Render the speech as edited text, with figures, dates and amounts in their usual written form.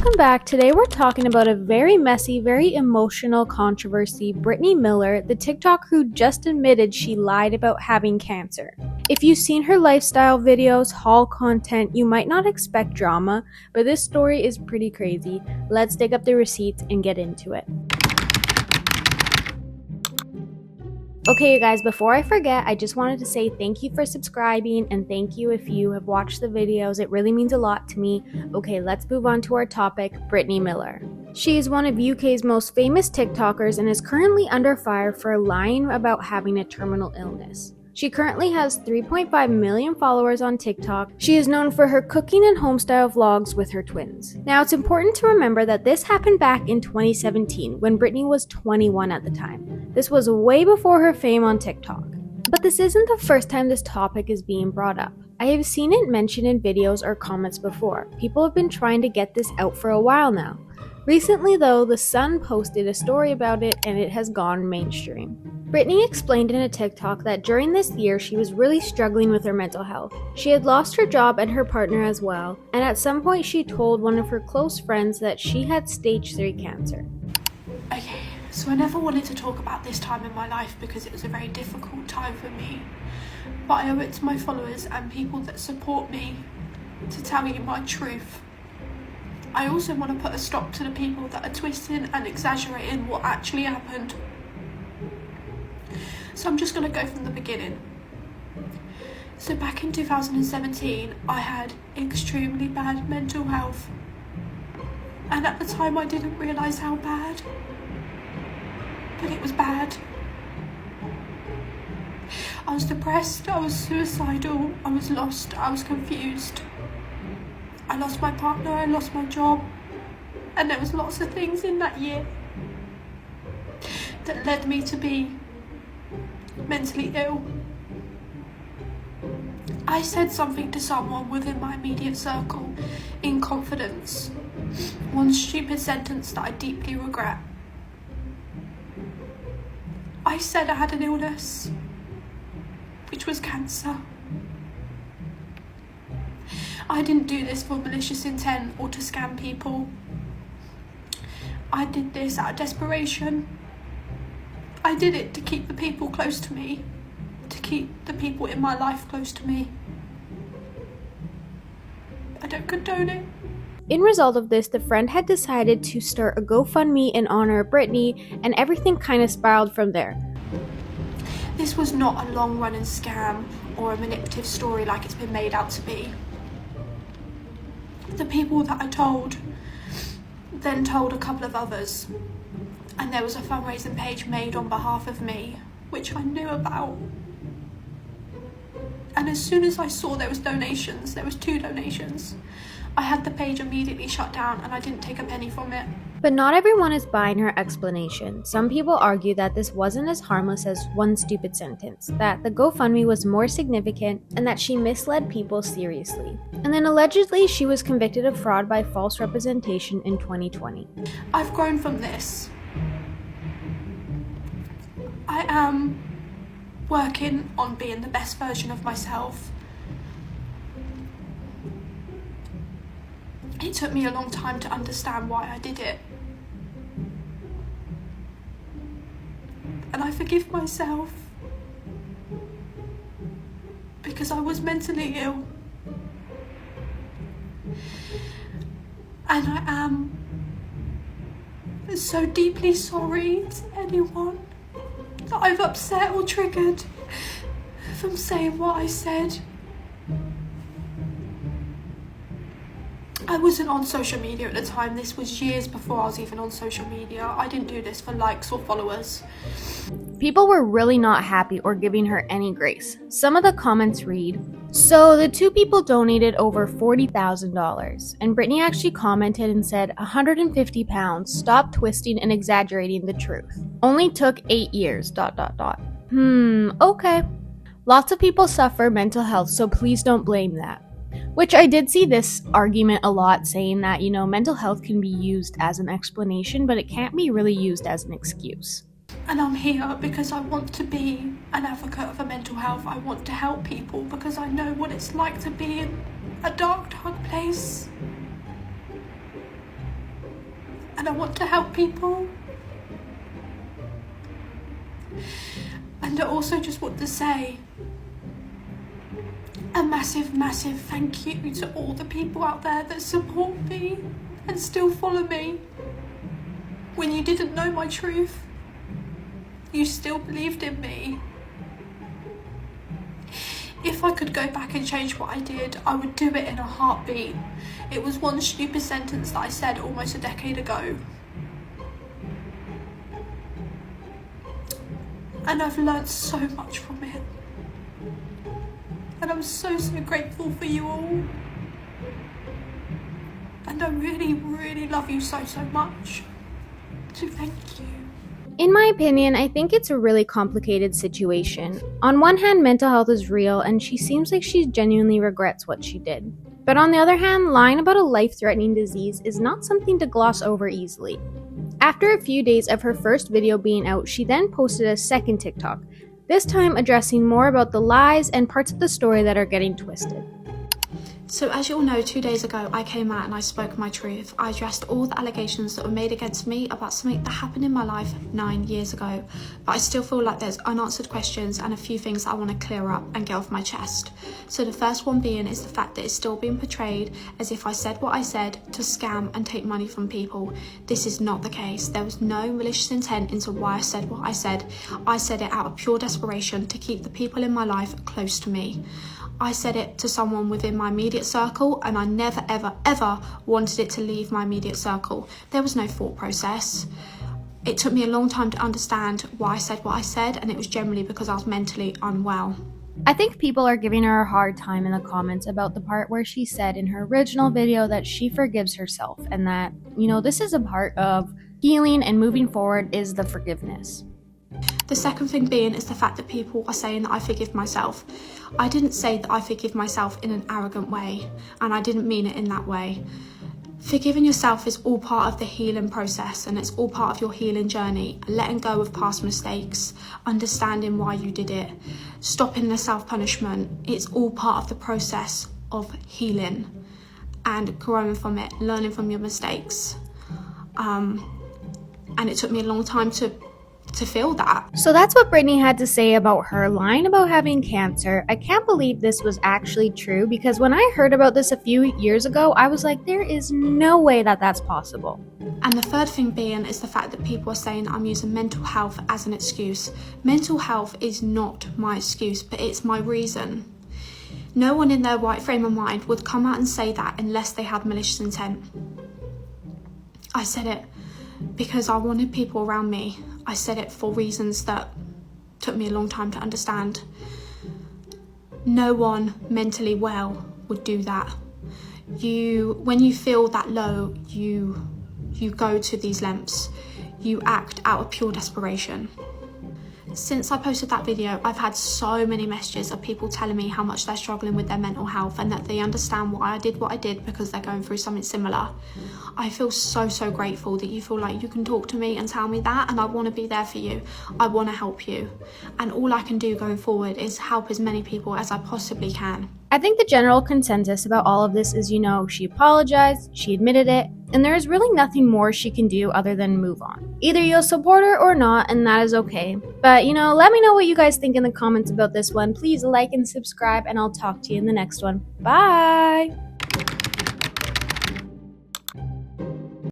Welcome back. Today we're talking about a very messy, very emotional controversy. Brittany Miller, the TikToker who just admitted she lied about having cancer. If you've seen her lifestyle videos, haul content, you might not expect drama, but this story is pretty crazy. Let's dig up the receipts and get into it. Okay, you guys, before I forget, I just wanted to say thank you for subscribing and thank you if you have watched the videos. It really means a lot to me. Okay, let's move on to our topic, Brittany Miller. She is one of UK's most famous TikTokers and is currently under fire for lying about having a terminal illness. She currently has 3.5 million followers on TikTok. She is known for her cooking and homestyle vlogs with her twins. Now, it's important to remember that this happened back in 2017 when Brittany was 21 at the time. This was way before her fame on TikTok. But this isn't the first time this topic is being brought up. I have seen it mentioned in videos or comments before. People have been trying to get this out for a while now. Recently though, The Sun posted a story about it and it has gone mainstream. Brittany explained in a TikTok that during this year she was really struggling with her mental health. She had lost her job and her partner as well, and at some point she told one of her close friends that she had stage 3 cancer. Okay, so I never wanted to talk about this time in my life because it was a very difficult time for me, but I owe it to my followers and people that support me to tell you my truth. I also want to put a stop to the people that are twisting and exaggerating what actually happened. So I'm just going to go from the beginning. So back in 2017, I had extremely bad mental health. And at the time I didn't realise how bad. But it was bad. I was depressed, I was suicidal, I was lost, I was confused. I lost my partner, I lost my job. And there was lots of things in that year that led me to be mentally ill. I said something to someone within my immediate circle in confidence. One stupid sentence that I deeply regret. I said I had an illness, which was cancer. I didn't do this for malicious intent or to scam people. I did this out of desperation. I did it to keep the people close to me, to keep the people in my life close to me. I don't condone it. In result of this, the friend had decided to start a GoFundMe in honor of Brittany, and everything kind of spiraled from there. This was not a long-running scam or a manipulative story like it's been made out to be. The people that I told then told a couple of others, and there was a fundraising page made on behalf of me, which I knew about. And as soon as I saw there was donations, there was 2 donations, I had the page immediately shut down and I didn't take a penny from it. But not everyone is buying her explanation. Some people argue that this wasn't as harmless as one stupid sentence, that the GoFundMe was more significant, and that she misled people seriously. And then allegedly she was convicted of fraud by false representation in 2020. I've grown from this. I am working on being the best version of myself. It took me a long time to understand why I did it. And I forgive myself because I was mentally ill. And I am so deeply sorry to anyone that I've upset or triggered from saying what I said. I wasn't on social media at the time. This was years before I was even on social media. I didn't do this for likes or followers. People were really not happy or giving her any grace. Some of the comments read, "So the 2 people donated over $40,000, and Brittany actually commented and said, 150 pounds, stop twisting and exaggerating the truth. Only took 8 years, ... Okay. Lots of people suffer mental health, so please don't blame that." Which I did see this argument a lot, saying that, mental health can be used as an explanation, but it can't be really used as an excuse. And I'm here because I want to be an advocate for mental health. I want to help people because I know what it's like to be in a dark place. and I want to help people. And I also just want to say a massive, massive thank you to all the people out there that support me and still follow me. When you didn't know my truth, you still believed in me. If I could go back and change what I did, I would do it in a heartbeat. It was one stupid sentence that I said almost a decade ago. And I've learned so much from it. And I'm so, so grateful for you all. And I really, really love you so, so much. So thank you. In my opinion, I think it's a really complicated situation. On one hand, mental health is real, and she seems like she genuinely regrets what she did. But on the other hand, lying about a life-threatening disease is not something to gloss over easily. After a few days of her first video being out, she then posted a second TikTok, this time addressing more about the lies and parts of the story that are getting twisted. So as you all know, 2 days ago, I came out and I spoke my truth. I addressed all the allegations that were made against me about something that happened in my life 9 years ago. But I still feel like there's unanswered questions and a few things I want to clear up and get off my chest. So the first one being is the fact that it's still being portrayed as if I said what I said to scam and take money from people. This is not the case. There was no malicious intent into why I said what I said. I said it out of pure desperation to keep the people in my life close to me. I said it to someone within my immediate circle, and I never, ever, ever wanted it to leave my immediate circle. There was no thought process. It took me a long time to understand why I said what I said, and it was generally because I was mentally unwell. I think people are giving her a hard time in the comments about the part where she said in her original video that she forgives herself, and that, this is a part of healing and moving forward is the forgiveness. The second thing being is the fact that people are saying that I forgive myself. I didn't say that I forgive myself in an arrogant way, and I didn't mean it in that way. Forgiving yourself is all part of the healing process, and it's all part of your healing journey. Letting go of past mistakes, understanding why you did it, stopping the self-punishment. It's all part of the process of healing and growing from it, learning from your mistakes. And it took me a long time to feel that. So that's what Brittany had to say about her lying about having cancer. I can't believe this was actually true, because when I heard about this a few years ago, I was like, there is no way that that's possible. And the third thing being is the fact that people are saying I'm using mental health as an excuse. Mental health is not my excuse, but it's my reason. No one in their right frame of mind would come out and say that unless they had malicious intent. I said it because I wanted people around me. I said it for reasons that took me a long time to understand. No one mentally well would do that. When you feel that low, you go to these lengths. You act out of pure desperation. Since I posted that video, I've had so many messages of people telling me how much they're struggling with their mental health and that they understand why I did what I did because they're going through something similar. I feel so, so grateful that you feel like you can talk to me and tell me that, and I want to be there for you. I want to help you. And all I can do going forward is help as many people as I possibly can. I think the general consensus about all of this is, she apologized, she admitted it, and there is really nothing more she can do other than move on. Either you'll support her or not, and that is okay. But, let me know what you guys think in the comments about this one. Please like and subscribe, and I'll talk to you in the next one. Bye!